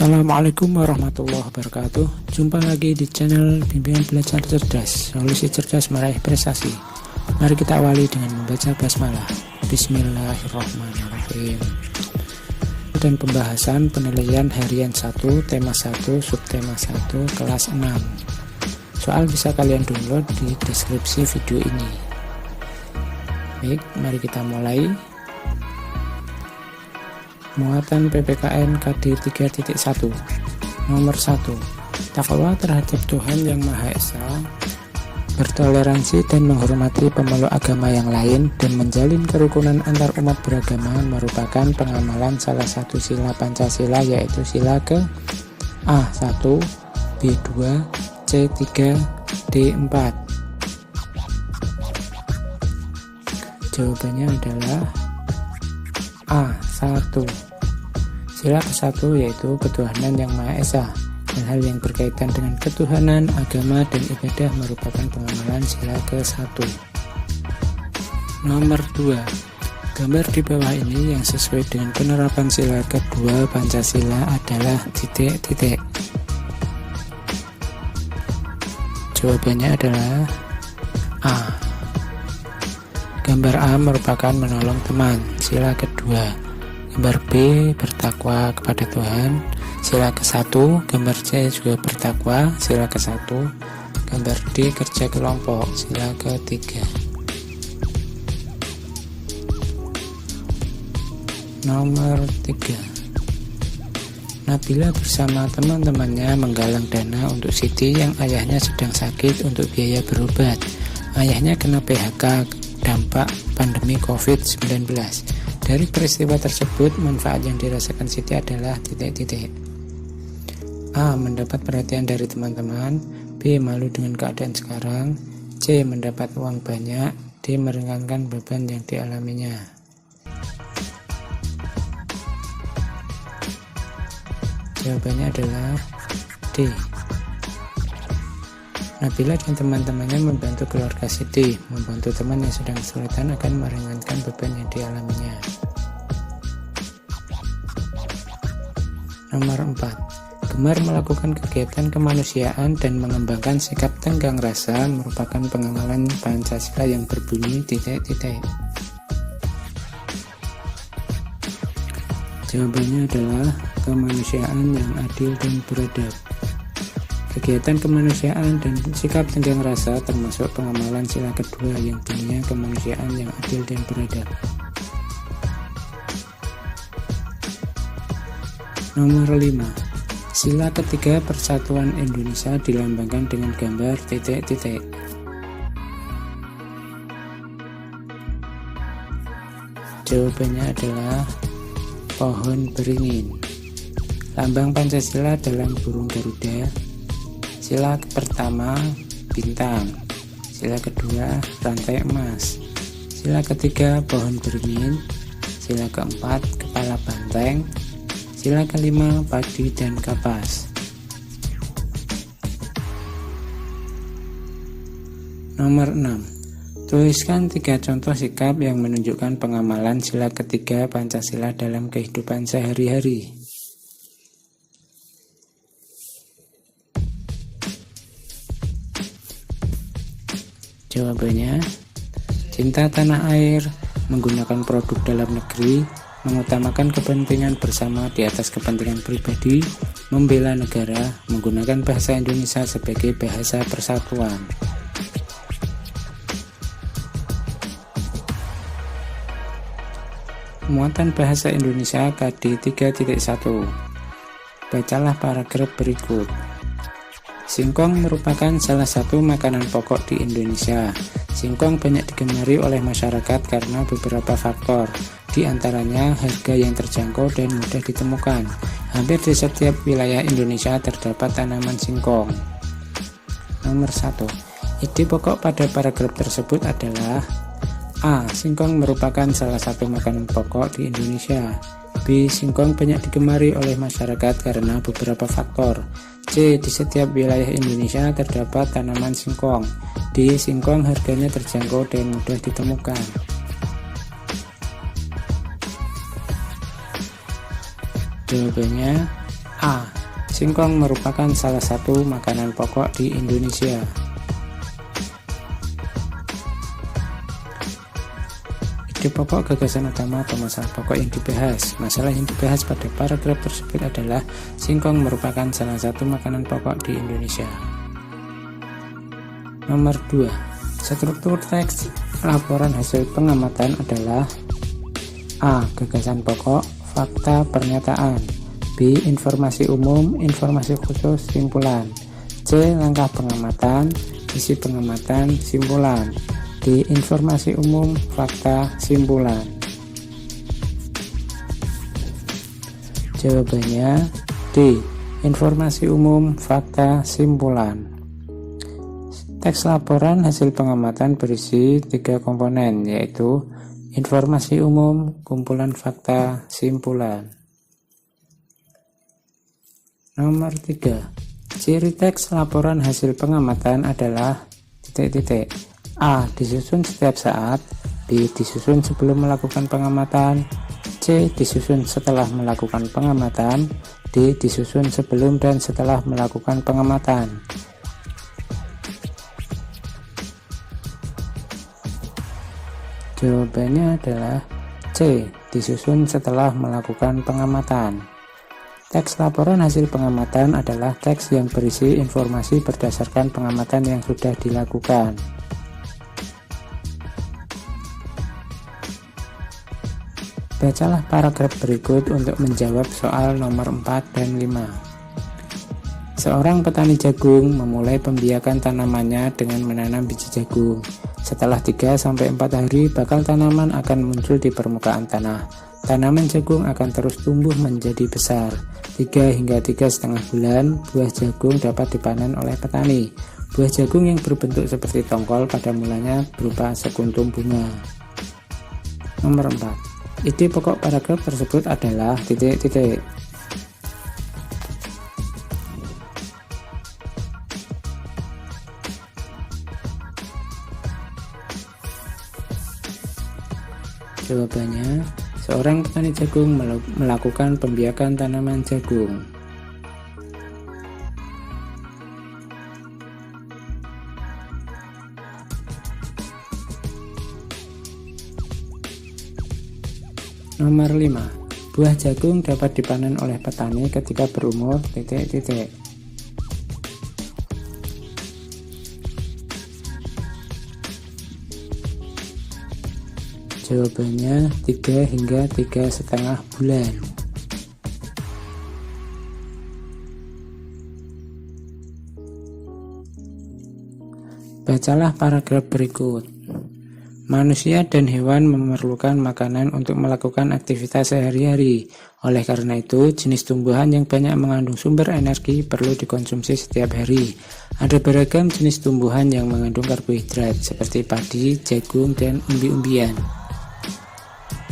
Assalamualaikum warahmatullahi wabarakatuh. Jumpa lagi di channel Bimbingan Belajar Cerdas, solusi cerdas meraih prestasi. Mari kita awali dengan membaca basmalah. Bismillahirrahmanirrahim. Dan pembahasan penilaian harian 1, tema 1, subtema 1, kelas 6. Soal bisa kalian download di deskripsi video ini. Baik, mari kita mulai. Muatan PPKN KD 3.1. Nomor 1. Takwa terhadap Tuhan Yang Maha Esa, bertoleransi dan menghormati pemeluk agama yang lain, dan menjalin kerukunan antar umat beragama merupakan pengamalan salah satu sila Pancasila, yaitu sila ke A1, B2, C3, D4. Jawabannya adalah A1. Sila ke-1 yaitu ketuhanan Yang Maha Esa, dan hal yang berkaitan dengan ketuhanan, agama, dan ibadah merupakan pengamalan sila ke-1. Nomor 2. Gambar di bawah ini yang sesuai dengan penerapan sila kedua Pancasila adalah titik-titik. Jawabannya adalah A. Gambar A merupakan menolong teman, sila kedua. Gambar B bertakwa kepada Tuhan, sila ke-1. Gambar C juga bertakwa, sila ke-1. Gambar D kerja kelompok, sila ke-3. Nomor 3. Nabila bersama teman-temannya menggalang dana untuk Siti yang ayahnya sedang sakit untuk biaya berobat. Ayahnya kena PHK dampak pandemi COVID-19. Dari peristiwa tersebut, manfaat yang dirasakan Siti adalah titik-titik. A. Mendapat perhatian dari teman-teman. B. Malu dengan keadaan sekarang. C. Mendapat uang banyak. D. Meringankan beban yang dialaminya. Jawabannya adalah D. Nabila dan teman-temannya membantu keluarga Siti. Membantu teman yang sedang kesulitan akan meringankan beban yang dialaminya. Nomor 4. Gemar melakukan kegiatan kemanusiaan dan mengembangkan sikap tenggang rasa merupakan pengamalan Pancasila yang berbunyi titik-titik. Jawabannya adalah kemanusiaan yang adil dan beradab. Kegiatan kemanusiaan dan sikap tenggang rasa termasuk pengamalan sila kedua yang bunyinya kemanusiaan yang adil dan beradab. Nomor 5. Sila ketiga Persatuan Indonesia dilambangkan dengan gambar titik-titik. Jawabannya adalah pohon beringin. Lambang Pancasila dalam burung Garuda. Sila pertama bintang, sila kedua rantai emas, sila ketiga pohon beringin, sila keempat kepala banteng, sila kelima padi dan kapas. Nomor 6. Tuliskan 3 contoh sikap yang menunjukkan pengamalan sila ketiga Pancasila dalam kehidupan sehari-hari. Jawabannya, cinta tanah air, menggunakan produk dalam negeri, mengutamakan kepentingan bersama di atas kepentingan pribadi, membela negara, menggunakan bahasa Indonesia sebagai bahasa persatuan. Muatan bahasa Indonesia KD 3.1. Bacalah paragraf berikut. Singkong merupakan salah satu makanan pokok di Indonesia. Singkong banyak digemari oleh masyarakat karena beberapa faktor, di antaranya harga yang terjangkau dan mudah ditemukan. Hampir di setiap wilayah Indonesia terdapat tanaman singkong. Nomor 1. Ide pokok pada paragraf tersebut adalah A. Singkong merupakan salah satu makanan pokok di Indonesia. B. Singkong banyak digemari oleh masyarakat karena beberapa faktor. C. Di setiap wilayah Indonesia terdapat tanaman singkong. D. Singkong harganya terjangkau dan mudah ditemukan. Jawabannya A. Singkong merupakan salah satu makanan pokok di Indonesia. Ide pokok, gagasan utama, atau masalah pokok yang dibahas. Masalah yang dibahas pada paragraf tersebut adalah singkong merupakan salah satu makanan pokok di Indonesia. Nomor 2. Struktur teks laporan hasil pengamatan adalah A. Gagasan pokok, fakta, pernyataan. B. Informasi umum, informasi khusus, simpulan. C. Langkah pengamatan, isi pengamatan, simpulan. D. Informasi umum, fakta, simpulan. Jawabannya D. Informasi umum, fakta, simpulan. Teks laporan hasil pengamatan berisi 3 komponen, yaitu informasi umum, kumpulan fakta, simpulan. Nomor 3. Ciri teks laporan hasil pengamatan adalah A. Disusun setiap saat. B. Disusun sebelum melakukan pengamatan. C. Disusun setelah melakukan pengamatan. D. Disusun sebelum dan setelah melakukan pengamatan. Jawabannya adalah C. Disusun setelah melakukan pengamatan. Teks laporan hasil pengamatan adalah teks yang berisi informasi berdasarkan pengamatan yang sudah dilakukan. Bacalah paragraf berikut untuk menjawab soal nomor 4 dan 5. Seorang petani jagung memulai pembiakan tanamannya dengan menanam biji jagung. Setelah 3-4 hari, bakal tanaman akan muncul di permukaan tanah. Tanaman jagung akan terus tumbuh menjadi besar. 3 hingga 3,5 bulan, buah jagung dapat dipanen oleh petani. Buah jagung yang berbentuk seperti tongkol pada mulanya berupa sekuntum bunga. Nomor 4. Ide pokok paragraf tersebut adalah Jawabannya, seorang petani jagung melakukan pembiakan tanaman jagung. Nomor 5. Buah jagung dapat dipanen oleh petani ketika berumur Jawabannya 3 hingga 3,5 bulan. Bacalah paragraf berikut. Manusia dan hewan memerlukan makanan untuk melakukan aktivitas sehari-hari. Oleh karena itu, jenis tumbuhan yang banyak mengandung sumber energi perlu dikonsumsi setiap hari. Ada beragam jenis tumbuhan yang mengandung karbohidrat, seperti padi, jagung, dan umbi-umbian.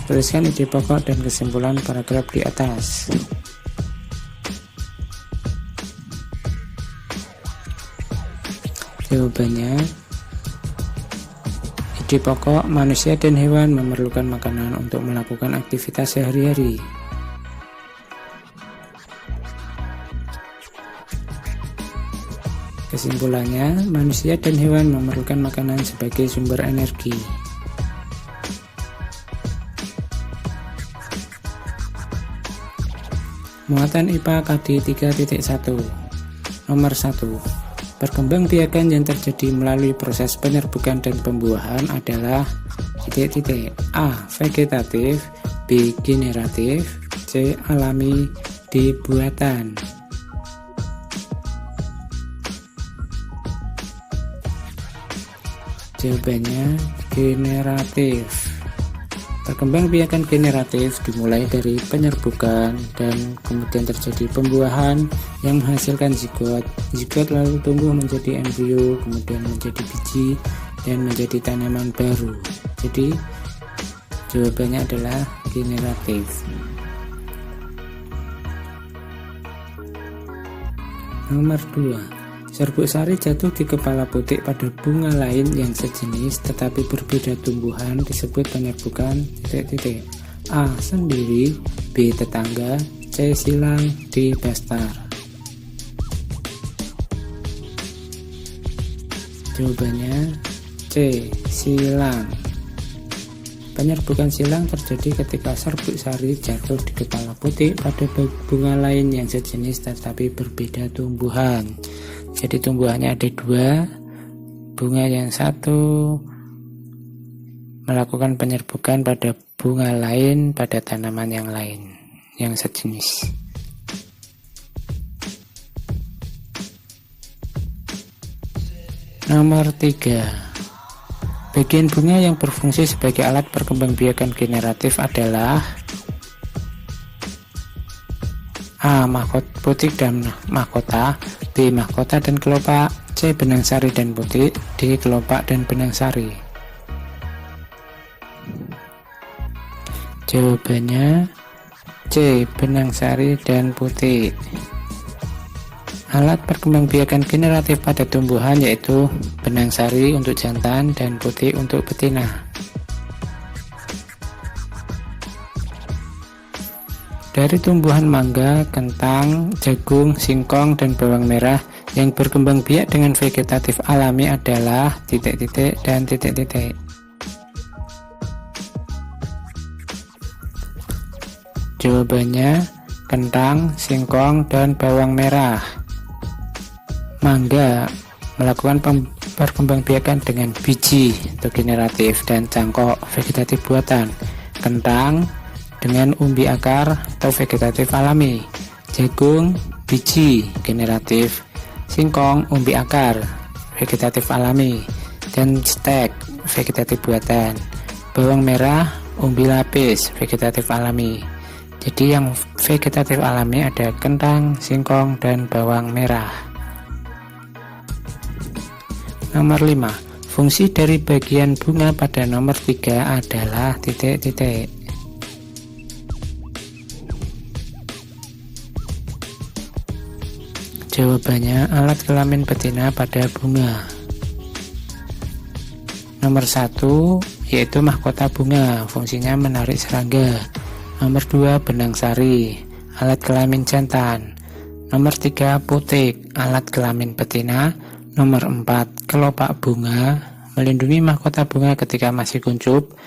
Tuliskan ide pokok dan kesimpulan paragraf di atas. Jawabannya, ide pokok, manusia dan hewan memerlukan makanan untuk melakukan aktivitas sehari-hari. Kesimpulannya, manusia dan hewan memerlukan makanan sebagai sumber energi. Muatan IPA KD 3.1. Nomor 1. Perkembangbiakan yang terjadi melalui proses penyerbukan dan pembuahan adalah A. Vegetatif, B. Generatif, C. Alami, D. Buatan. Jawabannya generatif. Perkembangbiakan generatif dimulai dari penyerbukan dan kemudian terjadi pembuahan yang menghasilkan zigot. Zigot lalu tumbuh menjadi embrio, kemudian menjadi biji dan menjadi tanaman baru. Jadi jawabannya adalah generatif. Nomor 2. Serbuk sari jatuh di kepala putik pada bunga lain yang sejenis tetapi berbeda tumbuhan disebut penyerbukan A. Sendiri, B. Tetangga, C. C. Silang, D. Bastar. Jawabannya C. Silang. Penyerbukan silang terjadi ketika serbuk sari jatuh di kepala putik pada bunga lain yang sejenis tetapi berbeda tumbuhan. Jadi tumbuhannya ada dua, bunga yang satu melakukan penyerbukan pada bunga lain pada tanaman yang lain yang sejenis. Nomor 3. Bagian bunga yang berfungsi sebagai alat perkembangbiakan generatif adalah A. Putik dan mahkota, B. Mahkota dan kelopak, C. Benang sari dan putik, D. Kelopak dan benang sari. Jawabannya C. Benang sari dan putik. Alat perkembangbiakan generatif pada tumbuhan yaitu benang sari untuk jantan dan putik untuk betina. Dari tumbuhan mangga, kentang, jagung, singkong, dan bawang merah yang berkembang biak dengan vegetatif alami adalah titik-titik dan titik-titik. Jawabannya kentang, singkong, dan bawang merah. Mangga melakukan perkembangbiakan dengan biji atau generatif dan cangkok vegetatif buatan. Kentang dengan umbi akar atau vegetatif alami. Jagung biji generatif. Singkong umbi akar vegetatif alami. Dan stek vegetatif buatan. Bawang merah umbi lapis vegetatif alami. Jadi yang vegetatif alami ada kentang, singkong, dan bawang merah. Nomor 5. Fungsi dari bagian bunga pada nomor 3 adalah titik-titik. Jawabannya alat kelamin betina pada bunga. Nomor 1 yaitu mahkota bunga, fungsinya menarik serangga. Nomor 2 benang sari, alat kelamin jantan. Nomor 3 putik, alat kelamin betina. Nomor 4 kelopak bunga, melindungi mahkota bunga ketika masih kuncup.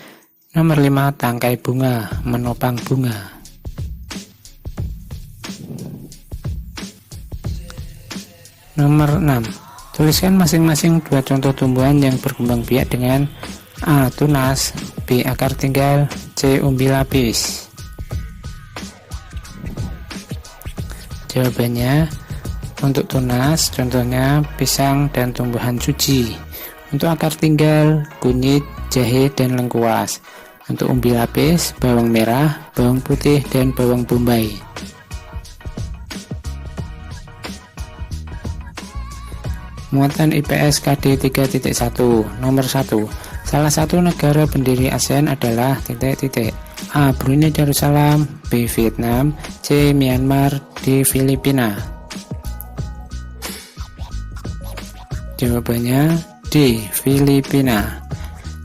Nomor 5 tangkai bunga, menopang bunga. Nomor 6. Tuliskan masing-masing dua contoh tumbuhan yang berkembang biak dengan A. Tunas, B. Akar tinggal, C. Umbi lapis. Jawabannya untuk tunas contohnya pisang dan tumbuhan suci. Untuk akar tinggal kunyit, jahe, dan lengkuas. Untuk umbi lapis bawang merah, bawang putih, dan bawang bombay. Muatan IPS KD 3.1. Nomor 1. Salah satu negara pendiri ASEAN adalah titik-titik. A. Brunei Darussalam, B. Vietnam, C. Myanmar, D. Filipina. Jawabannya D. Filipina.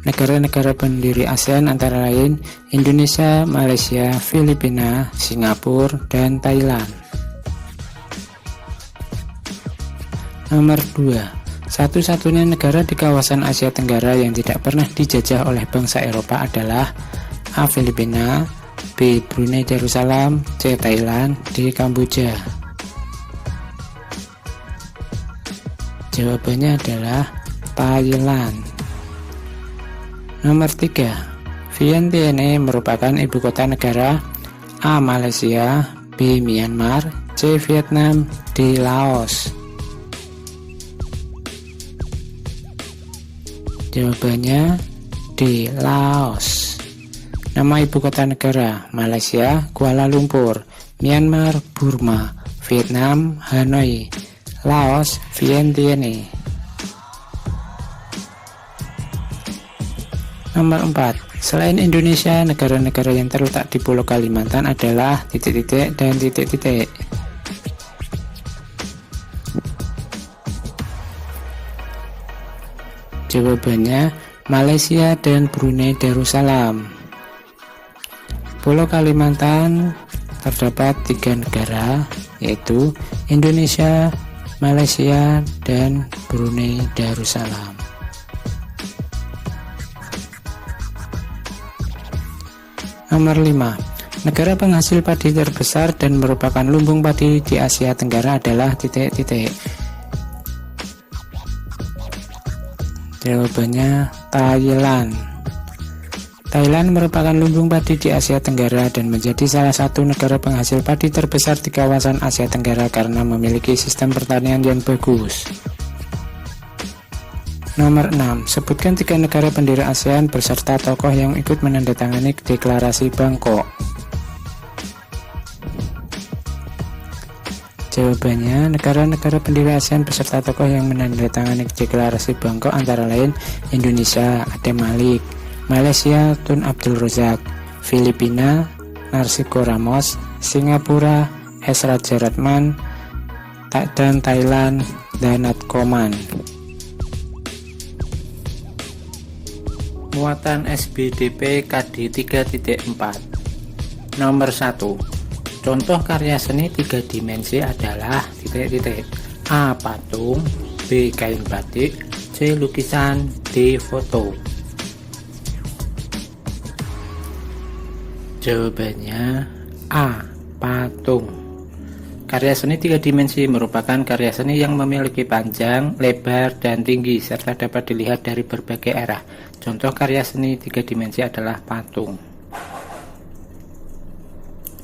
Negara-negara pendiri ASEAN antara lain Indonesia, Malaysia, Filipina, Singapura, dan Thailand. Nomor 2. Satu-satunya negara di kawasan Asia Tenggara yang tidak pernah dijajah oleh bangsa Eropa adalah A. Filipina, B. Brunei Darussalam, C. Thailand, D. Kamboja. Jawabannya adalah Thailand. Nomor 3. Vientiane merupakan ibu kota negara A. Malaysia, B. Myanmar, C. Vietnam, D. Laos. Jawabannya D. Laos. Nama ibu kota negara Malaysia Kuala Lumpur, Myanmar Burma, Vietnam Hanoi, Laos Vientiane. Nomor 4. Selain Indonesia, negara-negara yang terletak di Pulau Kalimantan adalah titik-titik dan titik-titik. Jawabannya Malaysia dan Brunei Darussalam. Pulau Kalimantan terdapat 3 negara, yaitu Indonesia, Malaysia, dan Brunei Darussalam. Nomor 5. Negara penghasil padi terbesar dan merupakan lumbung padi di Asia Tenggara adalah titik-titik. Jawabannya Thailand. Thailand merupakan lumbung padi di Asia Tenggara dan menjadi salah satu negara penghasil padi terbesar di kawasan Asia Tenggara karena memiliki sistem pertanian yang bagus. Nomor 6. Sebutkan 3 negara pendiri ASEAN beserta tokoh yang ikut menandatangani deklarasi Bangkok. Jawabannya, negara-negara pendiri ASEAN beserta tokoh yang menandatangani deklarasi Bangkok antara lain Indonesia, Adem Malik, Malaysia, Tun Abdul Razak, Filipina, Narsico Ramos, Singapura, S. Rajaratnam, dan Thailand, Danat Koman. Muatan SBDP KD 3.4. Nomor 1. Contoh karya seni 3 dimensi adalah titik-titik. A. Patung, B. Kain batik, C. Lukisan, D. Foto. Jawabannya A. Patung. Karya seni 3 dimensi merupakan karya seni yang memiliki panjang, lebar, dan tinggi serta dapat dilihat dari berbagai arah. Contoh karya seni 3 dimensi adalah patung.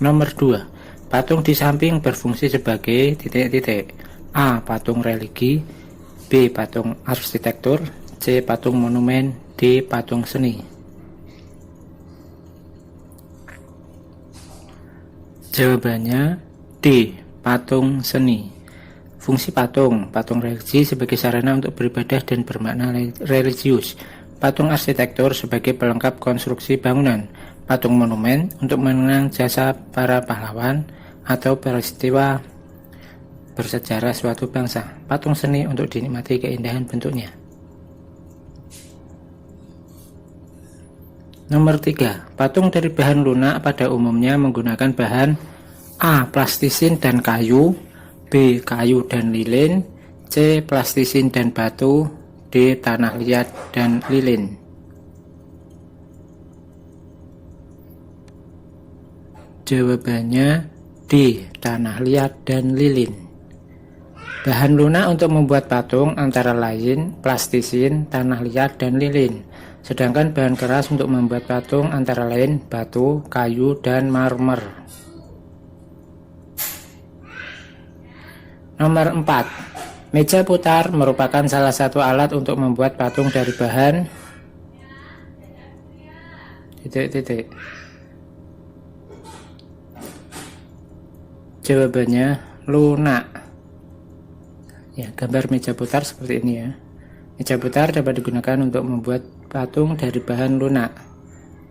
Nomor 2. Patung di samping berfungsi sebagai titik-titik. A. Patung religi, B. Patung arsitektur, C. Patung monumen, D. Patung seni. Jawabannya D. Patung seni. Fungsi patung religi sebagai sarana untuk beribadah dan bermakna religius. Patung arsitektur sebagai pelengkap konstruksi bangunan. Patung monumen untuk mengenang jasa para pahlawan atau peristiwa bersejarah suatu bangsa. Patung seni untuk dinikmati keindahan bentuknya. Nomor 3. Patung dari bahan lunak pada umumnya menggunakan bahan A. Plastisin dan kayu, B. Kayu dan lilin, C. Plastisin dan batu, D. Tanah liat dan lilin. Jawabannya D. Tanah liat dan lilin. Bahan lunak untuk membuat patung antara lain plastisin, tanah liat, dan lilin. Sedangkan bahan keras untuk membuat patung antara lain batu, kayu, dan marmer. Nomor 4. Meja putar merupakan salah satu alat untuk membuat patung dari bahan titik-titik. Jawabannya lunak. Ya, gambar meja putar seperti ini ya. Meja putar dapat digunakan untuk membuat patung dari bahan lunak,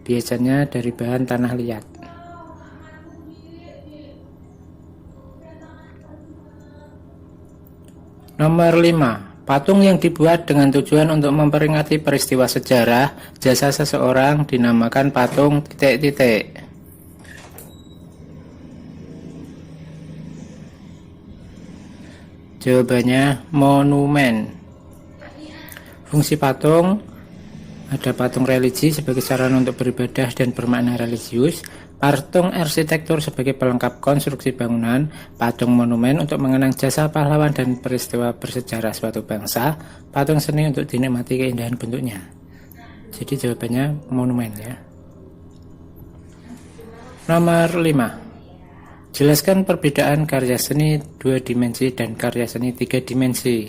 biasanya dari bahan tanah liat. Nomor 5. Patung yang dibuat dengan tujuan untuk memperingati peristiwa sejarah, jasa seseorang dinamakan patung titik-titik. Jawabannya monumen. Fungsi patung ada patung religi sebagai sarana untuk beribadah dan bermakna religius, patung arsitektur sebagai pelengkap konstruksi bangunan, patung monumen untuk mengenang jasa pahlawan dan peristiwa bersejarah suatu bangsa, patung seni untuk dinikmati keindahan bentuknya. Jadi jawabannya monumen ya. Nomor 5. Jelaskan perbedaan karya seni 2 dimensi dan karya seni 3 dimensi.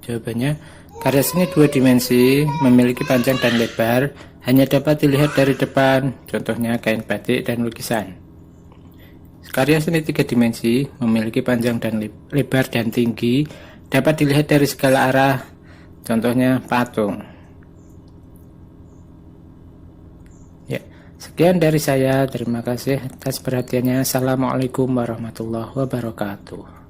Jawabannya, karya seni 2 dimensi memiliki panjang dan lebar, hanya dapat dilihat dari depan, contohnya kain batik dan lukisan. Karya seni 3 dimensi memiliki panjang dan lebar dan tinggi, dapat dilihat dari segala arah, contohnya patung. Ya, sekian dari saya. Terima kasih atas perhatiannya. Assalamualaikum warahmatullahi wabarakatuh.